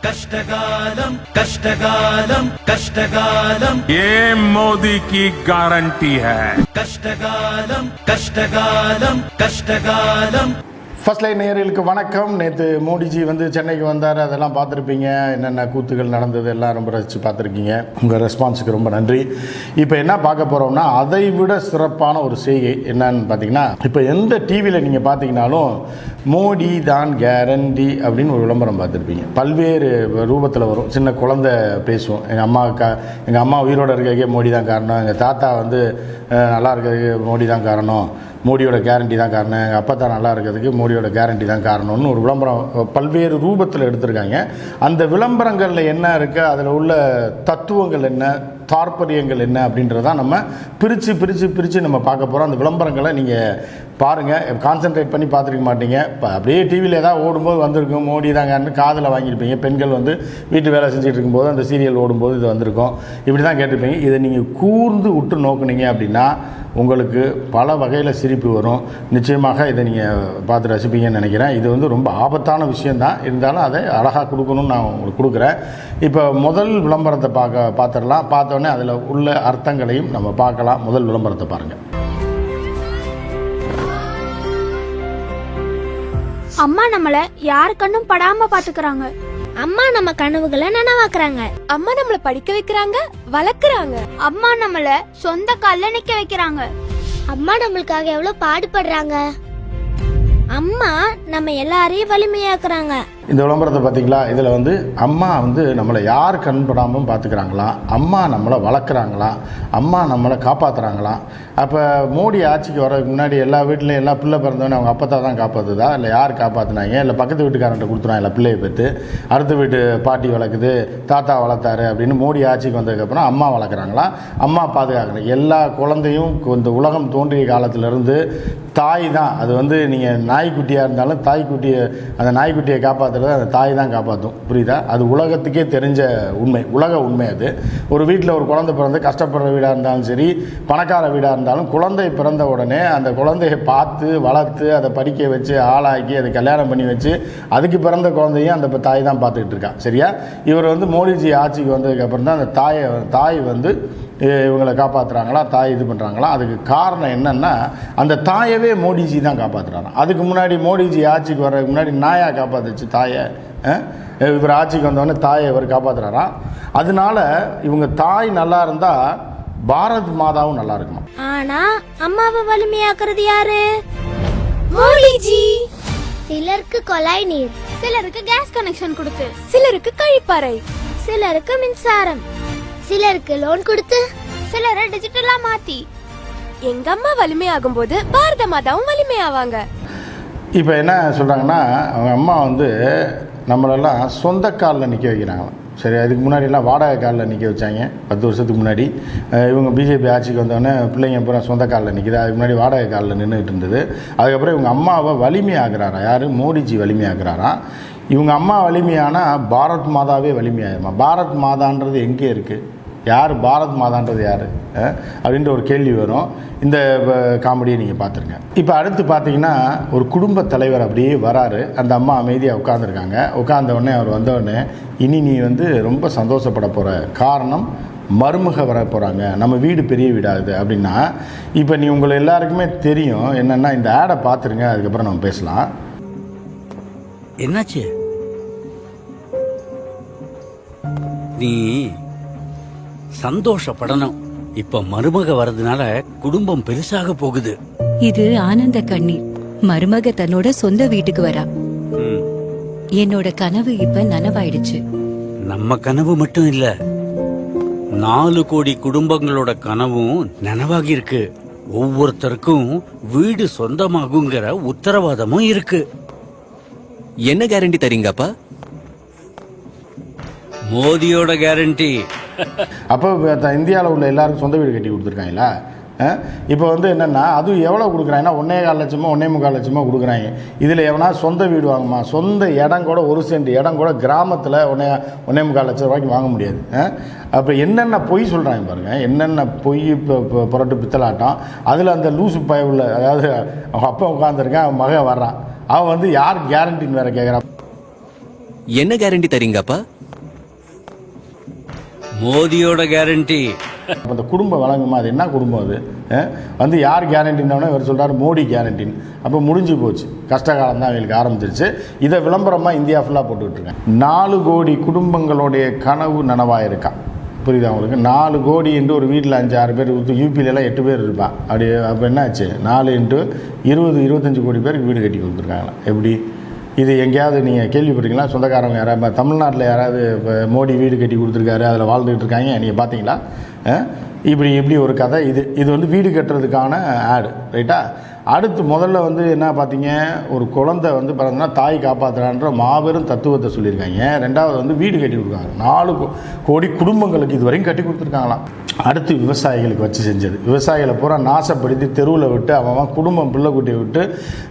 कष्टकालम कष्टकालम कष्टकालम ये मोदी की गारंटी है। कष्टकालम कष्टकालम कष्टकालम। ஃபர்ஸ்ட் லைன் நேயர்களுக்கு வணக்கம். நேற்று மோடிஜி வந்து சென்னைக்கு வந்தார், அதெல்லாம் பார்த்துருப்பீங்க. என்னென்ன கூத்துகள் நடந்தது எல்லாம் ரொம்ப ரசித்து பார்த்துருக்கீங்க. உங்கள் ரெஸ்பான்ஸுக்கு ரொம்ப நன்றி. இப்போ என்ன பார்க்க போகிறோம்னா, அதை விட சிறப்பான ஒரு செய்கை என்னன்னு பார்த்தீங்கன்னா, இப்போ எந்த டிவியில் நீங்கள் பார்த்தீங்கன்னாலும் மோடி தான் கேரண்டி அப்படின்னு ஒரு விளம்பரம் பார்த்துருப்பீங்க. பல்வேறு ரூபத்தில் வரும். சின்ன குழந்தை பேசுவோம், எங்கள் அம்மா உயிரோடு இருக்கிறதுக்கே மோடி தான் காரணம், எங்கள் தாத்தா வந்து நல்லா இருக்கிறதுக்கு மோடி தான் காரணம், மோடியோட கேரண்டி தான் காரணம், எங்கள் அப்பா தான் நல்லா இருக்கிறதுக்கு மோடியோட கேரண்டி தான் காரணம்னு ஒரு விளம்பரம் பல்வேறு ரூபத்தில் எடுத்திருக்காங்க. அந்த விளம்பரங்களில் என்ன இருக்குது, அதில் உள்ள தத்துவங்கள் என்ன, தாற்பயங்கள் என்ன அப்படின்றதான் நம்ம பிரித்து நம்ம பார்க்க போகிறோம். அந்த விளம்பரங்களை நீங்கள் பாருங்கள், கான்சென்ட்ரேட் பண்ணி பார்த்துருக்க மாட்டீங்க. இப்போ அப்படியே டிவியில் ஏதாவது ஓடும்போது வந்திருக்கும் மோடி தாங்கன்னு காதில் வாங்கியிருப்பீங்க. பெண்கள் வந்து வீட்டு வேலை செஞ்சுட்டு இருக்கும்போது அந்த சீரியல் ஓடும்போது இது வந்திருக்கும், இப்படி தான் கேட்டிருப்பீங்க. இதை நீங்கள் கூர்ந்து விட்டு நோக்குனீங்க அப்படின்னா உங்களுக்கு பல வகையில் சிரிப்பு வரும். நிச்சயமாக இதை நீங்கள் பார்த்து ரசிப்பீங்கன்னு நினைக்கிறேன். இது வந்து ரொம்ப ஆபத்தான விஷயந்தான், இருந்தாலும் அதை அழகாக கொடுக்கணும்னு நான் உங்களுக்கு கொடுக்குறேன். இப்போ முதல் விளம்பரத்தை பார்த்துடலாம். பார்த்தோன்னே அதில் உள்ள அர்த்தங்களையும் நம்ம பார்க்கலாம். முதல் விளம்பரத்தை பாருங்கள். அம்மா நம்மள யார் கண்ணும் படாம பாத்துக்கறாங்க. அம்மா நம்ம கனவுகளை நனவாக்குறாங்க. அம்மா நம்மள படிக்க வைக்கிறாங்க, வளர்க்கறாங்க. அம்மா நம்மள சொந்த கால்ல நிக்க வைக்கிறாங்க. அம்மா நம்மளுக்காக எவ்வளவு பாடுபடுறாங்க. அம்மா நம்ம எல்லாரையும் வலிமையாக்குறாங்க. இந்த விளம்பரத்தை பார்த்தீங்களா? இதில் வந்து அம்மா வந்து நம்மளை யார் கண்படாமல் பார்த்துக்கிறாங்களா, அம்மா நம்மளை வளர்க்குறாங்களா, அம்மா நம்மளை காப்பாற்றுறாங்களா. அப்போ மோடி ஆட்சிக்கு வரதுக்கு முன்னாடி எல்லா வீட்லேயும் எல்லா பிள்ளை பிறந்தவொடனே அவங்க அப்பத்தா தான் காப்பாற்றுதா, இல்லை யார் காப்பாற்றினாங்க, இல்லை பக்கத்து வீட்டுக்காரன்ட்ட கொடுத்துருவாங்க, இல்லை பிள்ளையை பெற்று அடுத்த வீட்டு பாட்டி வளர்க்குது, தாத்தா வளர்த்தாரு அப்படின்னு மோடி ஆட்சிக்கு வந்ததுக்கப்புறம் அம்மா வளர்க்குறாங்களா, அம்மா பாதுகாக்கிறாங்க. எல்லா குழந்தையும் இந்த உலகம் தோன்றிய காலத்திலேருந்து தாய் தான். அது வந்து நீங்கள் நாய்க்குட்டியாக இருந்தாலும் தாய்க்குட்டியை, அந்த நாய்க்குட்டியை காப்பாற்றுறது அந்த தாய் தான் காப்பாற்றும். புரியுதா? அது உலகத்துக்கே தெரிஞ்ச உண்மை, உலக உண்மை. அது ஒரு வீட்டில் ஒரு குழந்தை பிறந்து கஷ்டப்படுற வீடாக இருந்தாலும் சரி, பணக்கார வீடாக இருந்தாலும், குழந்தை பிறந்த உடனே அந்த குழந்தையை பார்த்து வளர்த்து அதை படிக்க வச்சு ஆளாக்கி அதை கல்யாணம் பண்ணி வச்சு அதுக்கு பிறந்த குழந்தையும் அந்த தாய் தான் பார்த்துக்கிட்டு இருக்கா. சரியா? இவர் வந்து மோடிஜி ஆட்சிக்கு வந்ததுக்கப்புறம் தான் அந்த தாய் வந்து இவங்களை காப்பாற்றுறாங்களா, தாய் இது பண்ணுறாங்களா. அதுக்கு காரணம் என்னென்னா, அந்த தாயவே மோடிஜி தான் காப்பாற்றுறாங்க. அதுக்கு முன்னாடி மோடிஜி ஆட்சிக்கு வர்றதுக்கு முன்னாடி நாயா காப்பாற்றுச்சு தாயை. இவர் ஆட்சிக்கு வந்தோடனே தாயை இவர் காப்பாற்றுறாராம். அதனால இவங்க தாய் நல்லா இருந்தால் பாரத் மாதாவும் நல்லா இருக்கணும். ஆனா அம்மாவை வலிமையாக்குறது யாரு? மோடிஜி. சிலருக்கு குழாய் நீர், சிலருக்கு கேஸ் கனெக்ஷன் கொடுத்து, சிலருக்கு கழிப்பறை, சிலருக்கு மின்சாரம், சிலருக்கு லோன் கொடுத்து, சிலரை டிஜிட்டலா மாத்தி. எங்க அம்மா வலிமையாகும் போது பாரத மாதாவும் வலிமையாவாங்க. இப்போ என்ன சொல்கிறாங்கன்னா, அவங்க அம்மா வந்து நம்மளெல்லாம் சொந்த காலில் நிற்க வைக்கிறாங்க. சரி, அதுக்கு முன்னாடியெல்லாம் வாடகை காலில் நிற்க வச்சாங்க 10 வருஷத்துக்கு முன்னாடி. இவங்க பிஜேபி ஆட்சிக்கு வந்தோடனே பிள்ளைங்க பூரா சொந்த காலில் நிற்கிது. அதுக்கு முன்னாடி வாடகை காலில் நின்றுட்டு இருந்தது. அதுக்கப்புறம் இவங்க அம்மாவை வலிமையாக்குறாரா யார்? மோடிஜி வலிமையாக்குறாராம். இவங்க அம்மா வலிமையானால் பாரத் மாதாவே வலிமையாயிருமா? பாரத் மாதான்றது எங்கே இருக்குது? யார் பாரத் மாதான்றது யார் அப்படின்ற ஒரு கேள்வி வரும். இந்த காமெடியை நீங்கள் பார்த்துருங்க. இப்போ அடுத்து பார்த்தீங்கன்னா, ஒரு குடும்ப தலைவர் அப்படியே வராரு. அந்த அம்மா அமைதியாக உட்காந்துருக்காங்க. உட்கார்ந்தவுடனே அவர் வந்தவுடனே, இனி நீ வந்து ரொம்ப சந்தோஷப்பட போகிற, காரணம் மருமக வர போகிறாங்க, நம்ம வீடு பெரிய வீடாகுது அப்படின்னா. இப்போ நீ உங்களை எல்லாருக்குமே தெரியும் என்னென்னா, இந்த ஆடை பார்த்துருங்க, அதுக்கப்புறம் நம்ம பேசலாம். என்னாச்சு? நீ சந்தோஷப்படணும். இப்ப மருமக வர்றதுனால குடும்பம் பெருசாக போகுது. இது ஆனந்த கண்ணீர். மருமக தன்னோட சொந்த வீட்டுக்கு வரா. என்னோட கனவு இப்ப நனவாயிடுச்சு. நம்ம கனவு மட்டும் இல்ல, 4 கோடி குடும்பங்களோட கனவும் நனவாகி இருக்கு. ஒவ்வொருத்தருக்கும் வீடு சொந்தமாகுங்கிற உத்தரவாதமும் இருக்கு. என்ன கேரண்டி தரீங்கப்பா? மோதியோட கேரண்டி. அப்போ இந்தியாவில் உள்ள எல்லாருக்கும் சொந்த வீடு கட்டி கொடுத்துருக்காங்களா? இப்போ வந்து என்னென்னா, அதுவும் எவ்வளோ கொடுக்குறாங்கன்னா 1.25 லட்சமோ 1.25 லட்சமோ கொடுக்குறாங்க. இதில் எவனா சொந்த வீடு வாங்குமா? சொந்த இடம் கூட, 1 சென்ட் இடம் கூட கிராமத்தில் 1.25 லட்சம் ரூபாய்க்கு வாங்க முடியாது. அப்போ என்னென்ன பொய் சொல்கிறாங்க பாருங்கள், என்னென்ன பொய் புரட்டு பித்தலாட்டம். அதில் அந்த லூசு பயவுள்ள, அதாவது அவன் அப்பா உட்காந்துருக்கான், அவன் மகன் வர்றான், அவன் வந்து யார் கேரண்டின்னு வேறு கேட்குறான். என்ன கேரண்டி தரீங்கப்பா? மோதியோட கேரண்டி. அந்த குடும்பம் வழங்குமா, அது என்ன குடும்பம் அது? வந்து யார் கேரண்டின்னோடனே இவர் சொல்கிறார் மோடி கேரண்டின்னு. அப்போ முடிஞ்சு போச்சு, கஷ்டகாலம் தான் அவங்களுக்கு ஆரம்பிச்சிருச்சு. இதை விளம்பரமாக இந்தியா ஃபுல்லாக போட்டுக்கிட்டு இருக்கேன். 4 கோடி குடும்பங்களுடைய கனவு நனவாயிருக்கான். புரியுதா உங்களுக்கு? 4 கோடி என்று ஒரு வீட்டில் 5-6 பேர், யூபியிலலாம் 8 பேர் இருப்பான். அப்படி அப்போ என்னாச்சு? 4 × 20-25 கோடி பேருக்கு வீடு கட்டி கொடுத்துருக்காங்களா? எப்படி இது? எங்கேயாவது நீங்கள் கேள்விப்பட்டீங்களா? சொந்தக்காரங்க யாராவது தமிழ்நாட்டில் யாராவது இப்போ மோடி வீடு கட்டி கொடுத்துருக்காரு, அதில் வாழ்ந்துக்கிட்டு இருக்காங்க, நீங்கள் பார்த்தீங்களா? இப்படி ஒரு கதை. இது வந்து வீடு கட்டுறதுக்கான ஆடு, ரைட்டா? அடுத்து முதல்ல வந்து என்ன பார்த்தீங்க, ஒரு குழந்தை வந்து பார்த்தீங்கன்னா தாய் காப்பாற்றுறான்ற மாபெரும் தத்துவத்தை சொல்லியிருக்காங்க. ரெண்டாவது வந்து வீடு கட்டி கொடுக்குறாங்க. 4 கோடி குடும்பங்களுக்கு இது வரைக்கும் கட்டி கொடுத்துருக்காங்களாம். அடுத்து விவசாயிகளுக்கு வச்சு செஞ்சது. விவசாயிகளை பூரா நாசப்படுத்தி தெருவில் விட்டு அவன் குடும்பம் பிள்ளைக்குட்டியை விட்டு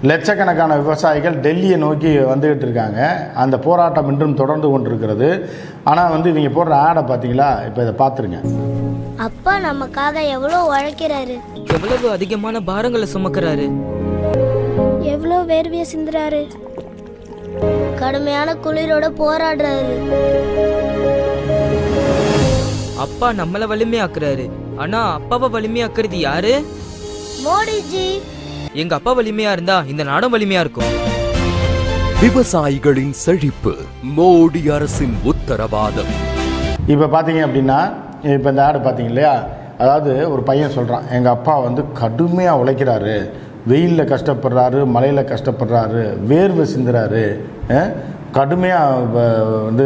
லட்சக்கணக்கான விவசாயிகள் டெல்லியை நோக்கி வந்துக்கிட்டு இருக்காங்க. அந்த போராட்டம் இன்றும் தொடர்ந்து கொண்டிருக்கிறது. ஆனால் வந்து இவங்க போடுற ஆடை பார்த்தீங்களா? இப்போ இதை பார்த்துருங்க. அப்பா நமக்காக எவ்வளோ உழைக்கிறாரு, எவ்வளவு அதிகமான பாரங்களை சுமக்கிறாரு, எவ்வளோ வேர்வையை சிந்துறாரு, கடுமையான குளிரோட போராடுறாரு. அப்பா நம்மள வலிமையாக்குறாரு. ஆனா அப்பாவை வலிமையாக்குறது யாரு? மோடிஜி. எங்க அப்பா வலிமையா இருந்தா இந்த நாடும் வலிமையா இருக்கும். விவசாயிகளின் செழிப்பு மோடி அரசின் உத்தரவாதம். இப்போ பார்த்தீங்க அப்படின்னா, இப்போ இந்த ஆடு பார்த்தீங்க இல்லையா? அதாவது ஒரு பையன் சொல்கிறான், எங்கள் அப்பா வந்து கடுமையாக உழைக்கிறாரு, வெயிலில் கஷ்டப்படுறாரு, மழையில் கஷ்டப்படுறாரு, வேர்வை சிந்துறாரு, கடுமையாக வந்து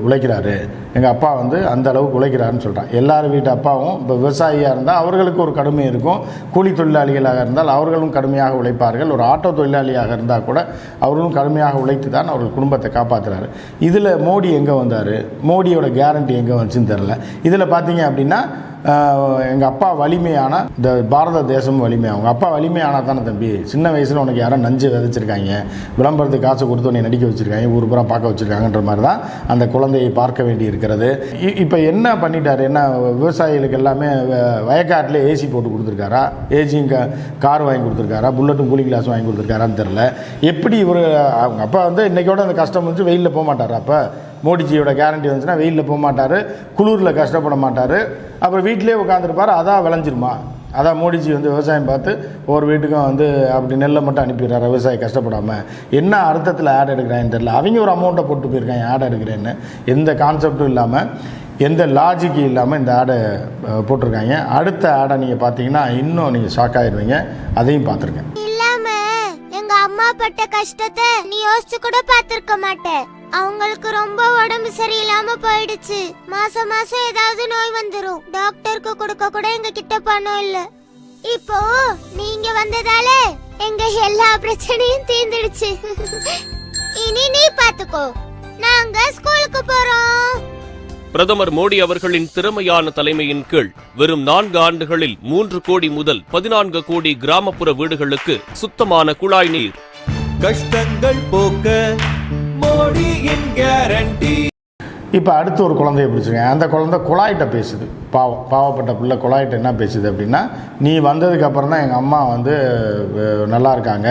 உழைக்கிறாரு. எங்கள் அப்பா வந்து அந்த அளவுக்கு உழைக்கிறாருன்னு சொல்கிறான். எல்லாரும் வீட்டு அப்பாவும் இப்போ விவசாயியாக இருந்தால் அவர்களுக்கு ஒரு கடுமை இருக்கும். கூலி தொழிலாளிகளாக இருந்தால் அவர்களும் கடுமையாக உழைப்பார்கள். ஒரு ஆட்டோ தொழிலாளியாக இருந்தால் கூட அவர்களும் கடுமையாக உழைத்து தான் அவர்கள் குடும்பத்தை காப்பாற்றுறாரு. இதில் மோடி எங்கே வந்தார்? மோடியோட கேரண்டி எங்கே வந்துச்சுன்னு தெரில. இதில் பார்த்தீங்க அப்படின்னா, எங்கள் அப்பா வலிமையான இந்த பாரத தேசம் வலிமையாக, அவங்க அப்பா வலிமையானால் தானே தம்பி. சின்ன வயசில் உனக்கு யாரும் நஞ்சு விதைச்சிருக்காங்க, விளம்பரத்துக்கு காசு கொடுத்து உன்னை நடிக்க வச்சுருக்காங்க, ஊர் புறம் பார்க்க வச்சுருக்காங்கன்ற மாதிரி தான் அந்த குழந்தையை பார்க்க வேண்டி இருக்கிறது. இப்போ என்ன பண்ணிட்டார்? என்ன விவசாயிகளுக்கு எல்லாமே வயக்காட்டில் ஏசி போட்டு கொடுத்துருக்காரா? ஏசியும் கார் வாங்கி கொடுத்துருக்காரா? புல்லட்டும் கூலிங் கிளாஸ் வாங்கி கொடுத்துருக்காரான்னு தெரில. எப்படி இவர் அவங்க அப்பா வந்து இன்றைக்கோட அந்த கஷ்டம் வந்து வெயிலில் போக மாட்டார். அப்போ மோடிஜியோட கேரண்டி வந்துச்சுன்னா வெயிலில் போக மாட்டார், குளிரில் கஷ்டப்பட மாட்டார், அப்புறம் வீட்டிலே உட்காந்துருப்பார். அதான் விளைஞ்சிருமா? அதான் மோடிஜி வந்து விவசாயம் பார்த்து ஒவ்வொரு வீட்டுக்கும் வந்து அப்படி நெல்லை மட்டும் அனுப்பிடுறாரு விவசாயி கஷ்டப்படாமல். என்ன அர்த்தத்தில் ஆட் எடுக்கிறாங்கன்னு தெரியல. அவங்க ஒரு அமௌண்ட்டை போட்டு போயிருக்காங்க ஆட் எடுக்கிறேன்னு. எந்த கான்செப்டும் இல்லாமல், எந்த லாஜிக்கும் இல்லாமல் இந்த ஆடை போட்டிருக்காங்க. அடுத்த ஆடை நீங்கள் பார்த்தீங்கன்னா இன்னும் நீங்கள் ஷாக் ஆகிடுவீங்க. அதையும் பார்த்துருக்கேன். இல்லாமல் எங்கள் அம்மா பட்ட கஷ்டத்தை நீ யோசிச்சு கூட பார்த்துருக்க மாட்டேன். அவங்களுக்கு ரொம்ப உடம்பு சரியில்லாம போயிடுச்சு. மாசம் மாசம் ஏதாவது நோய் வந்துரும். டாக்டருக்கு கொடுக்க கூட எங்க கிட்ட பணம் இல்ல. இப்போ நீங்க வந்ததால எங்க எல்லா பிரச்சனையும் தீர்ந்துடுச்சு. இனி நீ பாத்துக்கோ, நாங்க ஸ்கூலுக்கு போறோம். பிரதமர் மோடி அவர்களின் திறமையான தலைமையின் கீழ் வெறும் 4 ஆண்டுகளில் 3 கோடி முதல் 14 கோடி கிராமப்புற வீடுகளுக்கு சுத்தமான குழாய் நீர். கஷ்டங்கள் போக்க மோடியின் கேரண்டி. இப்போ அடுத்து ஒரு குழந்தைய பிடிச்சிருக்கேன். அந்த குழந்தை குழாயிட்ட பேசுது. பாவப்பட்ட பிள்ளை குழாயிட்ட என்ன பேசுது அப்படின்னா, நீ வந்ததுக்கப்புறம் தான் எங்கள் அம்மா வந்து நல்லா இருக்காங்க.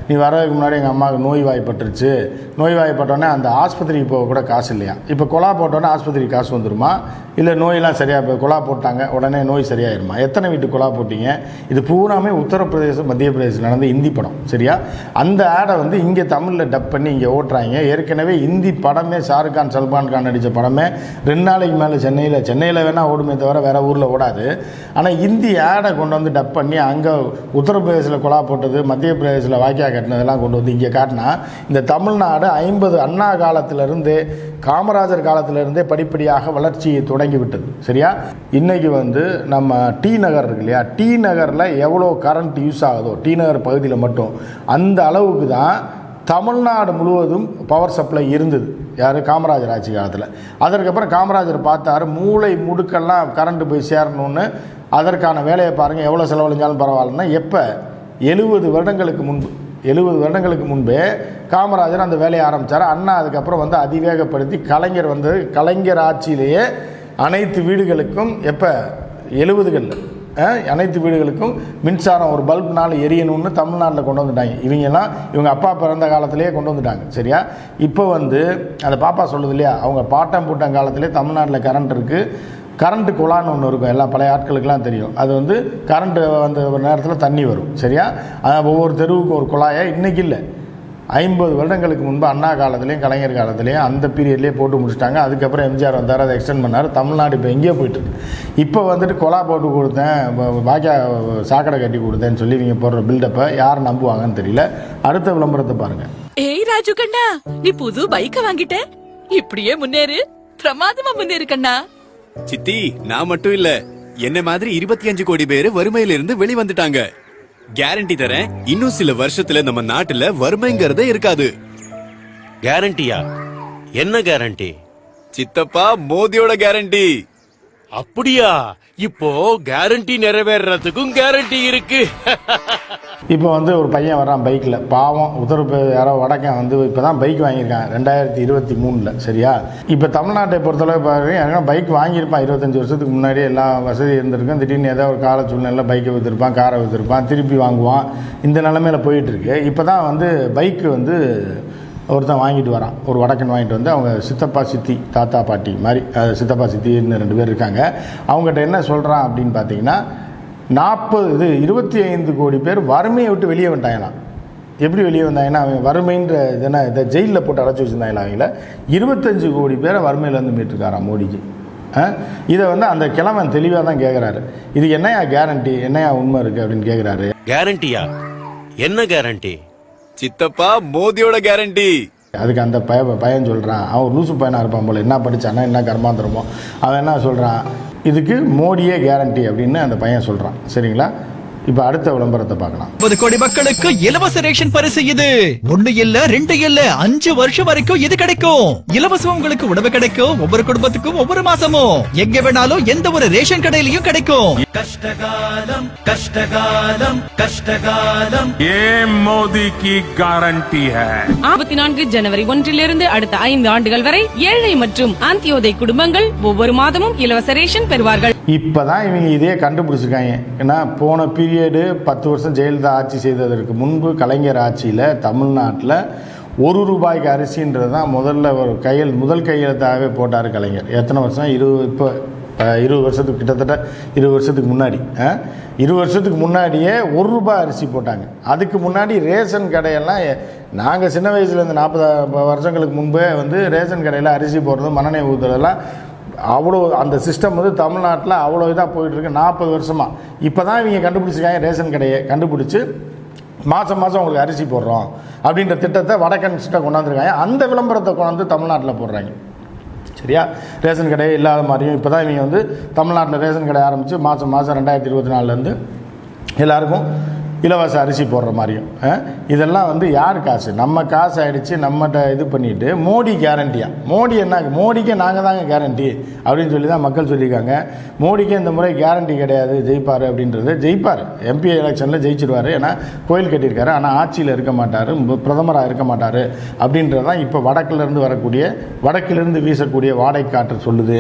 நீ வர்றதுக்கு முன்னாடி எங்கள் அம்மாவுக்கு நோய்வாய்ப்பட்டுருச்சு. நோய்வாய்ப்பட்டோடனே அந்த ஆஸ்பத்திரிக்கு போக கூட காசு இல்லையா. இப்போ குழா போட்டோன்னே ஆஸ்பத்திரிக்கு காசு வந்துடுமா? இல்லை நோயெல்லாம் சரியாக இப்போ குழா போட்டாங்க உடனே நோய் சரியாயிருமா? எத்தனை வீட்டு குழா போட்டிங்க? இது பூராமே உத்தரப்பிரதேசம் மத்திய பிரதேசம் நடந்த இந்தி படம், சரியா? அந்த ஆடை வந்து இங்கே தமிழில் டப் பண்ணி இங்கே ஓட்டுறாங்க. ஏற்கனவே இந்தி படமே ஷாருக் கான் சல்மான் கான் நடித்த படமே 2 நாளைக்கு மேலே சென்னையில் வேணால் ஓடுமே தவிர வேறு ஊரில் ஓடாது. ஆனால் இந்தி ஆடை கொண்டு வந்து டப் பண்ணி அங்கே உத்தரப்பிரதேசில் குழா போட்டது, மத்திய பிரதேசில் வாய்க்கா கட்டினதெல்லாம் கொண்டு வந்து இங்கே காட்டினா, இந்த தமிழ்நாடு 50 அண்ணா காலத்திலிருந்தே காமராஜர் காலத்திலிருந்தே படிப்படியாக வளர்ச்சியை தொடங்கிவிட்டது, சரியா? இன்றைக்கி வந்து நம்ம டி நகர் இருக்கு இல்லையா, டி நகரில் எவ்வளோ கரண்ட் யூஸ் ஆகுதோ டி நகர் பகுதியில் மட்டும் அந்த அளவுக்கு தான் தமிழ்நாடு முழுவதும் பவர் சப்ளை இருந்தது. யார்? காமராஜர் ஆட்சி காலத்தில். அதற்கப்புறம் காமராஜர் பார்த்தாரு, மூளை முடுக்கெல்லாம் கரண்ட்டு போய் சேரணும்னு. அதற்கான வேலையை பாருங்கள், எவ்வளோ செலவழிஞ்சாலும் பரவாயில்லன்னா எப்போ 70 வருடங்களுக்கு முன்பே காமராஜர் அந்த வேலையை ஆரம்பித்தார். அண்ணா அதுக்கப்புறம் வந்து அதிவேகப்படுத்தி கலைஞர் வந்து கலைஞர் ஆட்சியிலேயே அனைத்து வீடுகளுக்கும் எப்போ 70களில் அனைத்து வீடுகளுக்கும் மின்சாரம் ஒரு பல்ப் நாள் எரியணும்னு தமிழ்நாட்டில் கொண்டு வந்துட்டாங்க. இவங்க அப்பா பிறந்த காலத்திலேயே கொண்டு வந்துட்டாங்க, சரியா? இப்போ வந்து அந்த பாப்பா சொல்லுது இல்லையா, அவங்க பாட்டம் பூட்டம் காலத்திலே தமிழ்நாட்டில் கரண்ட் இருக்குது. கரண்ட்டு குழான்னு ஒன்று இருக்கும், எல்லா பழைய ஆட்களுக்கெல்லாம் தெரியும். அது வந்து கரண்ட்டு அந்த ஒரு நேரத்தில் தண்ணி வரும், சரியா? ஒவ்வொரு தெருவுக்கும் ஒரு குழாயை இன்றைக்கி இல்லை, 50 வருடங்களுக்கு முன்பு அண்ணா காலத்துலேயும் கலைஞர் காலத்துலேயும் அந்த பீரியட்லேயே போட்டு முடிச்சிட்டாங்க. அதுக்கப்புறம் எம்ஜிஆர் வந்தார், அதை எக்ஸ்டெண்ட் பண்ணார். தமிழ்நாடு இப்போ எங்கேயோ போயிட்டுருக்கு. இப்போ வந்துட்டு குழா போட்டு கொடுத்தேன், பாக்கியா சாக்கடை கட்டி கொடுத்தேன்னு சொல்லி நீங்கள் போடுற பில்டப்பை யார் நம்புவாங்கன்னு தெரியல. அடுத்த விளம்பரத்தை பாருங்கள். ஏய் ராஜு கண்ணா, நீ புது பைக்க வாங்கிட்ட, இப்படியே முன்னேறு, பிரமாதமா முன்னேறு கண்ணா. சித்தி, நான் மட்டும் இல்ல, என்ன மாதிரி 25 கோடி பேரு வறுமையிலிருந்து வெளிவந்துட்டாங்க. கேரண்டி தரேன், இன்னும் சில வருஷத்துல நம்ம நாட்டுல வறுமைங்கிறதே இருக்காது. கேரண்டியா? என்ன கேரண்டி? சித்தப்பா, மோதியோட கேரண்டி. அப்படியா? இப்போ கேரண்டி நிறைவேறதுக்கும் கேரண்டி இருக்கு. இப்போ வந்து ஒரு பையன் வரான் பைக்கில், பாவம் உத்தரப்பிரதேச யாரோ வடக்கன் வந்து இப்போ தான் பைக் வாங்கியிருக்கான் 2023, சரியா? இப்போ தமிழ்நாட்டை பொறுத்தளவு பாருங்க, பைக் வாங்கியிருப்பான் 25 வருஷத்துக்கு முன்னாடியே, எல்லாம் வசதி இருந்திருக்கும். திடீர்னு ஏதாவது ஒரு கால சூழ்நிலை பைக்கை விற்றுருப்பான், காரை விற்றுருப்பான், திருப்பி வாங்குவான். இந்த நிலமையில் போயிட்டுருக்கு. இப்போ தான் வந்து பைக்கு வந்து ஒருத்தன் வாங்கிட்டு வரான், ஒரு வடக்கன் வாங்கிட்டு வந்து, அவங்க சித்தப்பா சித்தி தாத்தா பாட்டி மாதிரி, சித்தப்பா சித்தின்னு 2 பேர் இருக்காங்க. அவங்ககிட்ட என்ன சொல்கிறான் அப்படின்னு பார்த்தீங்கன்னா, 25 கோடி பேர் வறுமையை விட்டு வெளியே வந்துட்டாங்களாம். எப்படி வெளியே வந்தாங்கன்னா, அவங்க வறுமைன்ற இதெல்லாம் இதை ஜெயிலில் போட்டு அடைச்சி வச்சுருந்தாங்களா, அவங்கள 25 கோடி பேரை வறுமையிலேருந்து மீட்டுருக்காராம் மோடிஜி. இதை வந்து அந்த கிழவன் தெளிவாக தான் கேட்குறாரு. இதுக்கு என்னையா கேரண்டி, என்னையா உண்மை இருக்குது அப்படின்னு கேட்குறாரு. கேரண்டியா? என்ன கேரண்டி? சித்தப்பா, மோதியோட கேரண்டி. அதுக்கு அந்த பையன் சொல்கிறான், அவன் லூசு பையனாக இருப்பான் போல, என்ன படித்தானா என்ன கர்மாந்திரமோ, அவன் என்ன சொல்கிறான், இதுக்கு மோடியே கேரண்டி அப்படின்னு அந்த பையன் சொல்கிறான், சரிங்களா? இப்போ அடுத்த விளம்பரத்தை பார்க்கலாம். 50 கோடி மக்களுக்கு இலவச ரேஷன் பரிசு இது. 1 இல்ல 2 இல்ல 5 வருஷம் வரைக்கும் இது கிடைக்கும். இலவசம் உங்களுக்கு உணவு கிடைக்கும், ஒவ்வொரு குடும்பத்துக்கும் ஒவ்வொரு மாசமும். எங்க வேணாலும் எந்த ஒரு ரேஷன் கடையிலையும் கிடைக்கும். கஷ்டகாலம் கஷ்டகாலம் கஷ்டகாலம், ये मोदी की गारंटी है. 24 ஜனவரி 1 அடுத்த 5 ஆண்டுகள் வரை ஏழை மற்றும் அந்தியோதய குடும்பங்கள் ஒவ்வொரு மாதமும் இலவச ரேஷன் பெறுவார்கள். இப்போதான் இவங்க இதே கண்டுபிடிச்சிருக்காங்க. ஏன்னா போன பீரியடு 10 வருஷம் ஜெயலலிதா ஆட்சி செய்ததற்கு முன்பு கலைஞர் ஆட்சியில் தமிழ்நாட்டில் ₹1 அரிசின்றது தான் முதல் கையெழுத்தாகவே போட்டார் கலைஞர். எத்தனை வருஷம்? இப்போ 20 வருஷத்துக்கு கிட்டத்தட்ட 20 வருஷத்துக்கு முன்னாடி 20 வருஷத்துக்கு முன்னாடியே ₹1 அரிசி போட்டாங்க. அதுக்கு முன்னாடி ரேஷன் கடையெல்லாம் நாங்கள் சின்ன வயசுலேருந்து 40 வருஷங்களுக்கு முன்பே வந்து ரேஷன் கடையில் அரிசி போடுறது, மண்ணெண்ணெய் ஊற்றுறதெல்லாம் அவ்வளோ அந்த சிஸ்டம் வந்து தமிழ்நாட்டில் அவ்வளோ இதாக போயிட்டுருக்கு 40 வருஷமாக. இப்போ தான் இவங்க கண்டுபிடிச்சிருக்காங்க, ரேஷன் கடையை கண்டுபிடிச்சி மாதம் உங்களுக்கு அரிசி போடுறோம் அப்படின்ற திட்டத்தை வடக்கன்ஸ்ட்டை கொண்டாந்துருக்காங்க. அந்த விளம்பரத்தை கொண்டாந்து தமிழ்நாட்டில் போடுறாங்க, சரியா? ரேஷன் கடையே இல்லாத மாதிரியும் இப்போ தான் இவங்க வந்து தமிழ்நாட்டில் ரேஷன் கடை ஆரம்பித்து மாதம் 2024 எல்லாருக்கும் இலவச அரிசி போடுற மாதிரியும். இதெல்லாம் வந்து யார் காசு? நம்ம காசு ஆகிடுச்சு, நம்மகிட்ட இது பண்ணிவிட்டு மோடி கேரண்டியா? மோடி என்ன, மோடிக்கே நாங்கள் தாங்க கேரண்டி அப்படின்னு சொல்லி தான் மக்கள் சொல்லியிருக்காங்க. மோடிக்கே இந்த முறை கேரண்டி கிடையாது, ஜெயிப்பார் அப்படின்றது. ஜெயிப்பார், எம்பி எலெக்ஷனில் ஜெயிச்சிருவார். ஏன்னா கோயில் கட்டியிருக்காரு, ஆனால் ஆட்சியில் இருக்க மாட்டார், பிரதமராக இருக்க மாட்டார் அப்படின்றது தான் இப்போ வடக்கிலிருந்து வீசக்கூடிய வாடகை காற்று சொல்லுது.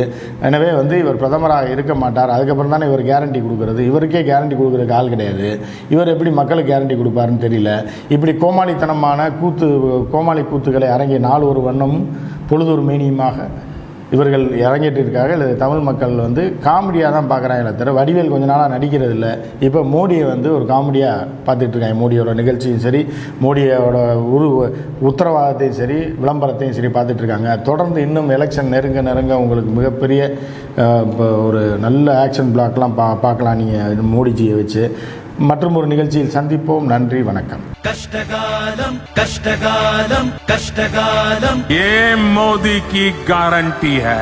எனவே வந்து இவர் பிரதமராக இருக்க மாட்டார், அதுக்கப்புறம் தானே இவர் கேரண்டி கொடுக்குறது. இவருக்கே கேரண்டி கொடுக்குறதுக்கு ஆள் கிடையாது. இவர் எப்படி மக்களுக்கு கேரண்டி கொடுப்பாருன்னு தெரியல. இப்படி கோமாளித்தனமான கோமாளி கூத்துக்களை அரங்கிய நாள் ஒரு வண்ணமும் பொழுதொரு மேனியுமாக இவர்கள் இறங்கிட்டு இருக்காங்க. இல்லை தமிழ் மக்கள் வந்து காமெடியாக தான் பார்க்குறாங்களே தவிர வடிவேல் கொஞ்ச நாளாக நடிக்கிறது இல்லை. இப்போ மோடியை வந்து ஒரு காமெடியாக பார்த்துட்ருக்காங்க. மோடியோட நிகழ்ச்சியும் சரி, மோடியோட உத்தரவாதத்தையும் சரி, விளம்பரத்தையும் சரி பார்த்துட்ருக்காங்க. தொடர்ந்து இன்னும் எலெக்ஷன் நெருங்க உங்களுக்கு மிகப்பெரிய ஒரு நல்ல ஆக்ஷன் பிளாக்லாம் பார்க்கலாம் நீங்கள் மோடிஜியை வச்சு. மற்றும் ஒரு நிகழ்ச்சியில் சந்திப்போம். நன்றி, வணக்கம். கஷ்டகாலம் கஷ்டகாலம் கஷ்டகாலம், ये मोदी की गारंटी है.